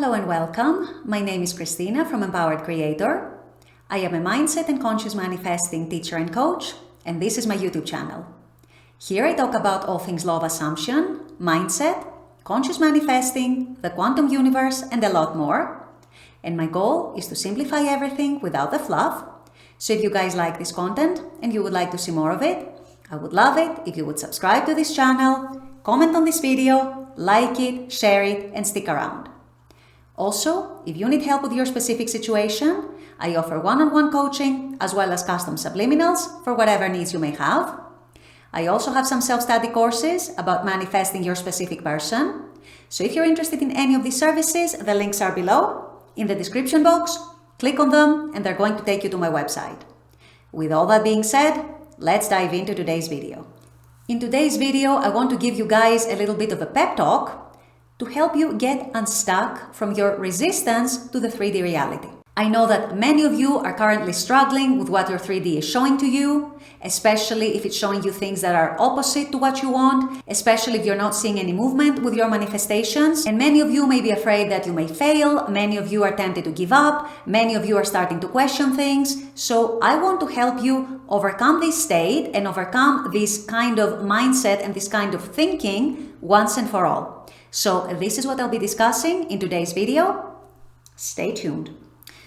Hello and welcome. My name is Christina from Empowered Creator. I am a mindset and conscious manifesting teacher and coach, and this is my YouTube channel. Here I talk about all things law of assumption, mindset, conscious manifesting, the quantum universe, and a lot more. And my goal is to simplify everything without the fluff. So if you guys like this content and you would like to see more of it, I would love it if you would subscribe to this channel, comment on this video, like it, share it, and stick around. Also, if you need help with your specific situation, I offer one-on-one coaching as well as custom subliminals for whatever needs you may have. I also have some self-study courses about manifesting your specific person. So if you're interested in any of these services, the links are below in the description box. Click on them and they're going to take you to my website. With all that being said, let's dive into today's video. In today's video, I want to give you guys a little bit of a pep talk to help you get unstuck from your resistance to the 3D reality. I know that many of you are currently struggling with what your 3D is showing to you, especially if it's showing you things that are opposite to what you want, especially if you're not seeing any movement with your manifestations. And many of you may be afraid that you may fail. Many of you are tempted to give up. Many of you are starting to question things. So I want to help you overcome this state and overcome this kind of mindset and this kind of thinking once and for all. So this is what I'll be discussing in today's video. Stay tuned.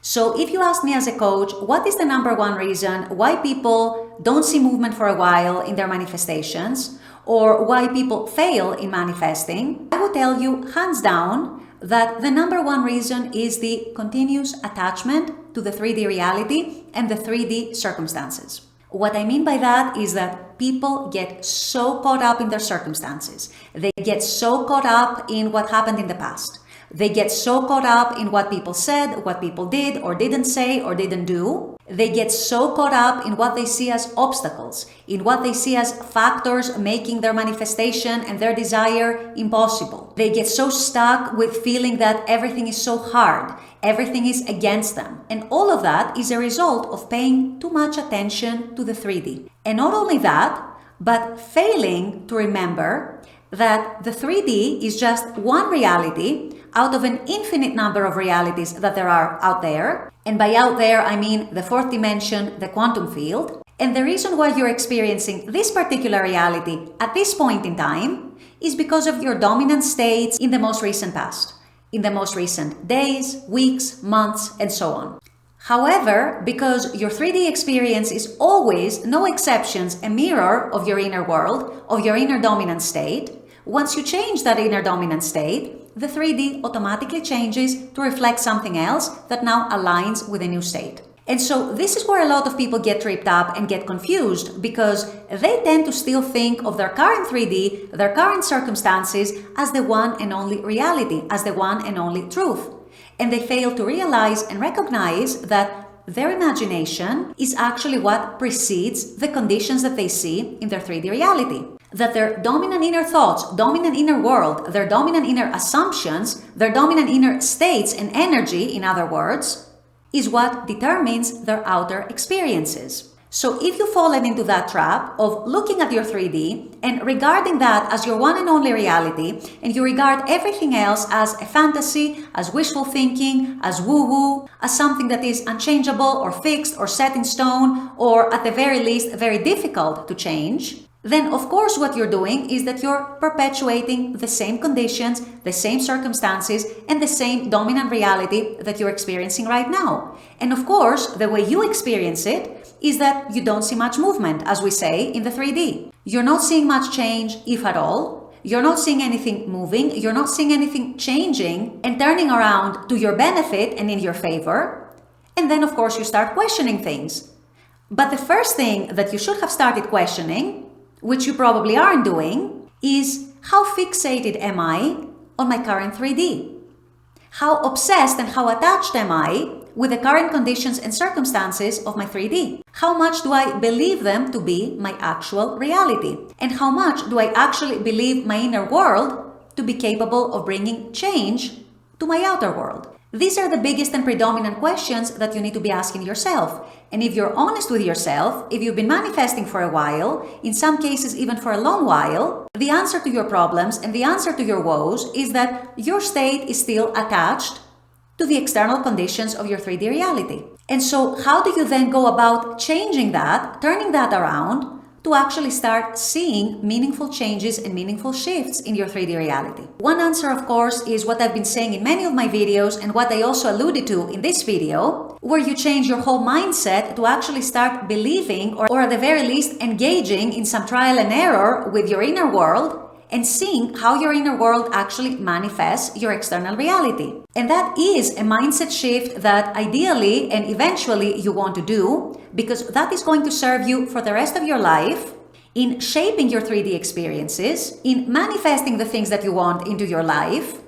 So if you ask me as a coach, what is the number one reason why people don't see movement for a while in their manifestations, or why people fail in manifesting, I will tell you hands down that the number one reason is the continuous attachment to the 3D reality and the 3D circumstances. What I mean by that is that people get so caught up in their circumstances. They get so caught up in what happened in the past. They get so caught up in what people said, what people did or didn't say or didn't do. They get so caught up in what they see as obstacles, in what they see as factors making their manifestation and their desire impossible. They get so stuck with feeling that everything is so hard, everything is against them. And all of that is a result of paying too much attention to the 3D. And not only that, but failing to remember that the 3D is just one reality out of an infinite number of realities that there are out there. And by out there, I mean the fourth dimension, the quantum field. And the reason why you're experiencing this particular reality at this point in time is because of your dominant states in the most recent past, in the most recent days, weeks, months, and so on. However, because your 3D experience is always, no exceptions, a mirror of your inner world, of your inner dominant state, once you change that inner dominant state, the 3D automatically changes to reflect something else that now aligns with a new state. And so this is where a lot of people get tripped up and get confused, because they tend to still think of their current 3D, their current circumstances, as the one and only reality, as the one and only truth. And they fail to realize and recognize that their imagination is actually what precedes the conditions that they see in their 3D reality. That their dominant inner thoughts, dominant inner world, their dominant inner assumptions, their dominant inner states and energy, in other words, is what determines their outer experiences. So if you've fallen into that trap of looking at your 3D and regarding that as your one and only reality, and you regard everything else as a fantasy, as wishful thinking, as woo-woo, as something that is unchangeable or fixed or set in stone, or at the very least very difficult to change, then of course what you're doing is that you're perpetuating the same conditions, the same circumstances, and the same dominant reality that you're experiencing right now. And of course, the way you experience it is that you don't see much movement, as we say, in the 3D. You're not seeing much change, if at all. You're not seeing anything moving. You're not seeing anything changing and turning around to your benefit and in your favor. And then, of course, you start questioning things. But the first thing that you should have started questioning, which you probably aren't doing, is how fixated am I on my current 3D? How obsessed and how attached am I with the current conditions and circumstances of my 3D? How much do I believe them to be my actual reality? And how much do I actually believe my inner world to be capable of bringing change to my outer world? These are the biggest and predominant questions that you need to be asking yourself. And if you're honest with yourself, if you've been manifesting for a while, in some cases even for a long while, the answer to your problems and the answer to your woes is that your state is still attached to the external conditions of your 3D reality. And so how do you then go about changing that, turning that around, to actually start seeing meaningful changes and meaningful shifts in your 3D reality? One answer, of course, is what I've been saying in many of my videos and what I also alluded to in this video, where you change your whole mindset to actually start believing or at the very least engaging in some trial and error with your inner world and seeing how your inner world actually manifests your external reality. And that is a mindset shift that ideally and eventually you want to do, because that is going to serve you for the rest of your life in shaping your 3D experiences, in manifesting the things that you want into your life,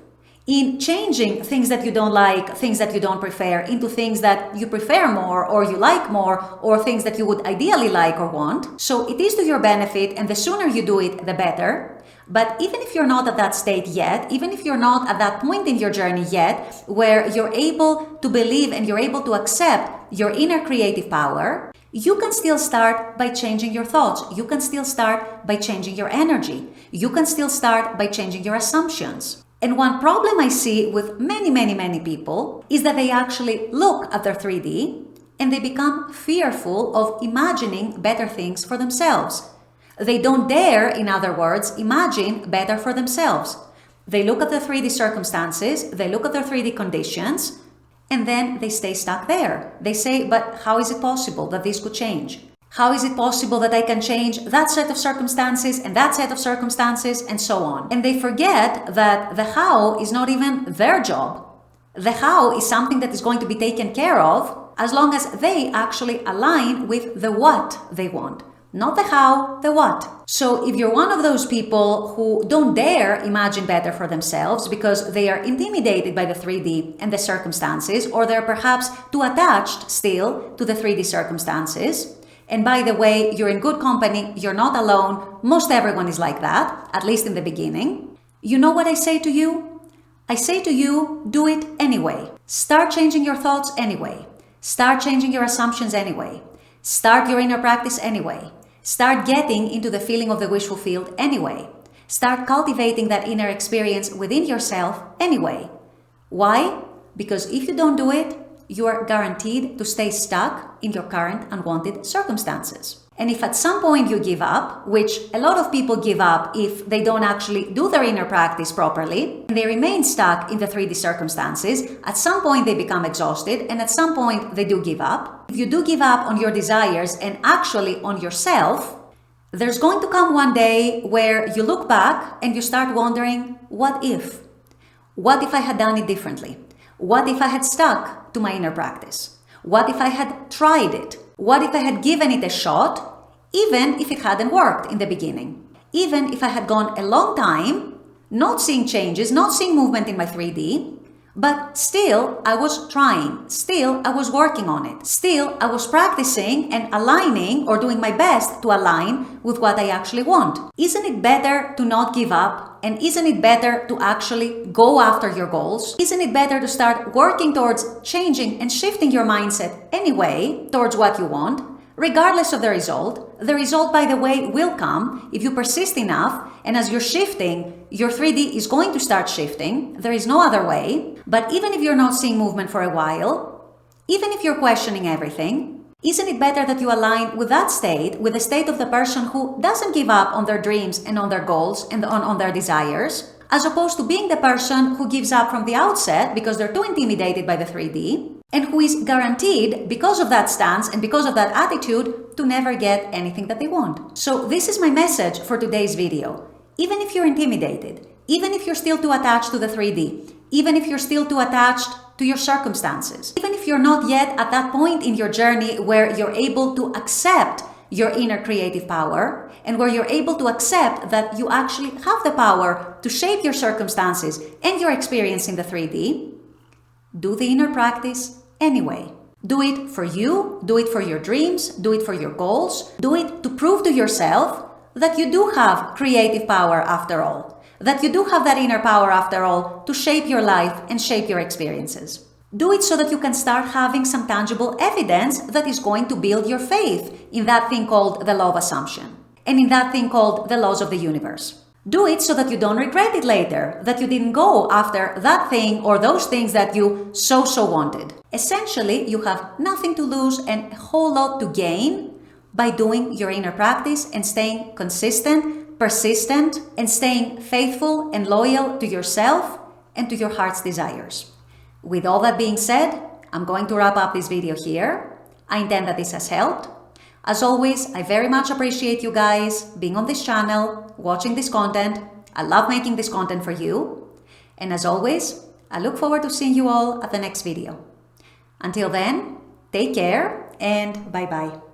in changing things that you don't like, things that you don't prefer, into things that you prefer more or you like more, or things that you would ideally like or want. So it is to your benefit, and the sooner you do it, the better. But even if you're not at that state yet, even if you're not at that point in your journey yet, where you're able to believe and you're able to accept your inner creative power, you can still start by changing your thoughts. You can still start by changing your energy. You can still start by changing your assumptions. And one problem I see with many people is that they actually look at their 3D and they become fearful of imagining better things for themselves. They don't dare, in other words, imagine better for themselves. They look at the 3D circumstances, they look at their 3D conditions, and then they stay stuck there. They say, but how is it possible that this could change? How is it possible that I can change that set of circumstances and that set of circumstances and so on? And they forget that the how is not even their job. The how is something that is going to be taken care of as long as they actually align with the what they want. Not the how, the what. So if you're one of those people who don't dare imagine better for themselves because they are intimidated by the 3D and the circumstances, or they're perhaps too attached still to the 3D circumstances, and by the way, you're in good company, you're not alone, most everyone is like that, at least in the beginning, you know what I say to you? I say to you, do it anyway. Start changing your thoughts anyway. Start changing your assumptions anyway. Start your inner practice anyway. Start getting into the feeling of the wish fulfilled anyway. Start cultivating that inner experience within yourself anyway. Why? Because if you don't do it, you are guaranteed to stay stuck in your current unwanted circumstances. And if at some point you give up, which a lot of people give up if they don't actually do their inner practice properly, and they remain stuck in the 3D circumstances, at some point they become exhausted, and at some point they do give up. If you do give up on your desires and actually on yourself, there's going to come one day where you look back and you start wondering, what if? What if I had done it differently? What if I had stuck to my inner practice? What if I had tried it? What if I had given it a shot, even if it hadn't worked in the beginning? Even if I had gone a long time, not seeing changes, not seeing movement in my 3D, but still I was trying, still I was working on it, still I was practicing and aligning or doing my best to align with what I actually want. Isn't it better to not give up? And isn't it better to actually go after your goals? Isn't it better to start working towards changing and shifting your mindset anyway towards what you want, regardless of the result? The result, by the way, will come if you persist enough, and as you're shifting, your 3D is going to start shifting. There is no other way. But even if you're not seeing movement for a while, even if you're questioning everything, isn't it better that you align with that state, with the state of the person who doesn't give up on their dreams and on their goals and on their desires, as opposed to being the person who gives up from the outset because they're too intimidated by the 3D, and who is guaranteed, because of that stance and because of that attitude, to never get anything that they want. So this is my message for today's video. Even if you're intimidated, even if you're still too attached to the 3D, even if you're still too attached to your circumstances, even if you're not yet at that point in your journey where you're able to accept your inner creative power and where you're able to accept that you actually have the power to shape your circumstances and your experience in the 3D, do the inner practice anyway. Do it for you, do it for your dreams, do it for your goals, do it to prove to yourself that you do have creative power after all, that you do have that inner power after all to shape your life and shape your experiences. Do it so that you can start having some tangible evidence that is going to build your faith in that thing called the law of assumption and in that thing called the laws of the universe. Do it so that you don't regret it later, that you didn't go after that thing or those things that you so wanted. Essentially, you have nothing to lose and a whole lot to gain by doing your inner practice and staying consistent, persistent, and staying faithful and loyal to yourself and to your heart's desires. With all that being said, I'm going to wrap up this video here. I intend that this has helped. As always, I very much appreciate you guys being on this channel, watching this content. I love making this content for you. And as always, I look forward to seeing you all at the next video. Until then, take care and bye-bye.